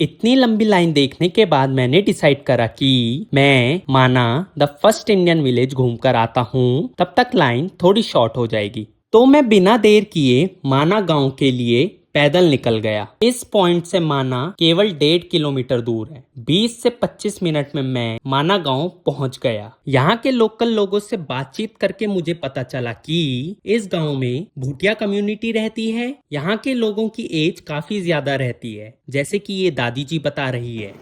इतनी लंबी लाइन देखने के बाद मैंने डिसाइड करा कि मैं माना द फर्स्ट इंडियन विलेज घूमकर आता हूँ, तब तक लाइन थोड़ी शॉर्ट हो जाएगी। तो मैं बिना देर किए माना गांव के लिए पैदल निकल गया। इस पॉइंट से माना केवल 1.5 किलोमीटर दूर है। 20 से 25 मिनट में मैं माना गांव पहुंच गया। यहाँ के लोकल लोगों से बातचीत करके मुझे पता चला कि इस गांव में भूटिया कम्युनिटी रहती है। यहाँ के लोगों की एज काफी ज्यादा रहती है, जैसे कि ये दादी जी बता रही है।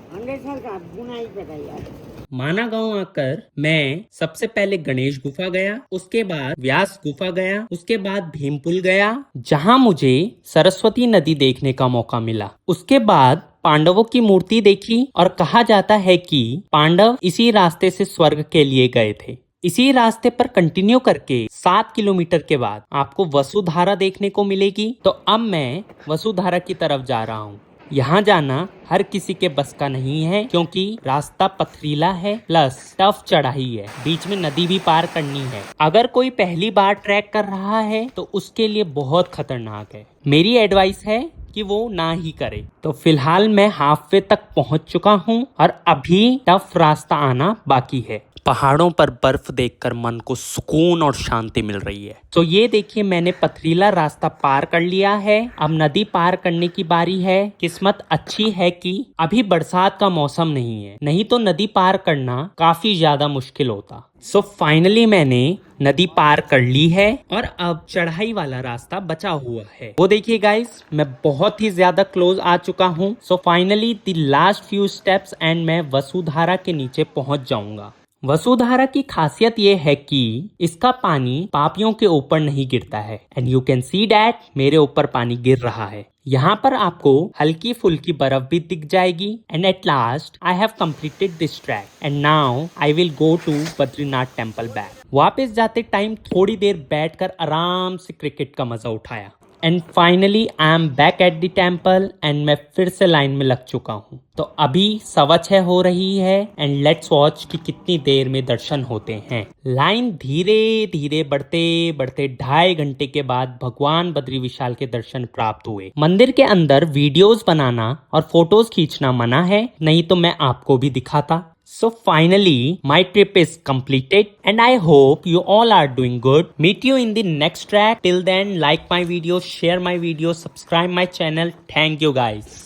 माना गांव आकर मैं सबसे पहले गणेश गुफा गया, उसके बाद व्यास गुफा गया, उसके बाद भीमपुल गया, जहां मुझे सरस्वती नदी देखने का मौका मिला। उसके बाद पांडवों की मूर्ति देखी और कहा जाता है कि पांडव इसी रास्ते से स्वर्ग के लिए गए थे। इसी रास्ते पर कंटिन्यू करके 7 किलोमीटर के बाद आपको वसुधारा देखने को मिलेगी। तो अब मैं वसुधारा की तरफ जा रहा हूँ। यहाँ जाना हर किसी के बस का नहीं है, क्योंकि रास्ता पथरीला है प्लस टफ चढ़ाई है, बीच में नदी भी पार करनी है। अगर कोई पहली बार ट्रैक कर रहा है तो उसके लिए बहुत खतरनाक है। मेरी एडवाइस है कि वो ना ही करे। तो फिलहाल मैं हाफ वे तक पहुंच चुका हूं और अभी टफ रास्ता आना बाकी है। पहाड़ों पर बर्फ देखकर मन को सुकून और शांति मिल रही है। तो ये देखिए, मैंने पथरीला रास्ता पार कर लिया है। अब नदी पार करने की बारी है। किस्मत अच्छी है कि अभी बरसात का मौसम नहीं है, नहीं तो नदी पार करना काफी ज्यादा मुश्किल होता। सो फाइनली मैंने नदी पार कर ली है और अब चढ़ाई वाला रास्ता बचा हुआ है। वो देखिए गाइस, मैं बहुत ही ज्यादा क्लोज आ चुका हूँ। So finally the last few steps and मैं वसुधारा के नीचे पहुंच जाऊंगा। वसुधारा की खासियत ये है कि इसका पानी पापियों के ऊपर नहीं गिरता है, and you can see that मेरे ऊपर पानी गिर रहा है। यहाँ पर आपको हल्की फुल्की बर्फ भी दिख जाएगी। And at last I have completed this track and now I will go to Badrinath temple back. वापस जाते टाइम थोड़ी देर बैठकर आराम से क्रिकेट का मजा उठाया। And finally I am back at the temple and मैं फिर से लाइन में लग चुका हूँ। तो अभी 6:15 हो रही है एंड लेट्स वॉच कि कितनी देर में दर्शन होते हैं। लाइन धीरे धीरे बढ़ते बढ़ते 2.5 घंटे के बाद भगवान बद्री विशाल के दर्शन प्राप्त हुए। मंदिर के अंदर वीडियोस बनाना और फोटोज खींचना मना है, नहीं तो मैं आपको भी दिखाता। So finally, my trip is completed and I hope you all are doing good. Meet you in the next track. Till then, like my video, share my video, subscribe my channel. Thank you guys.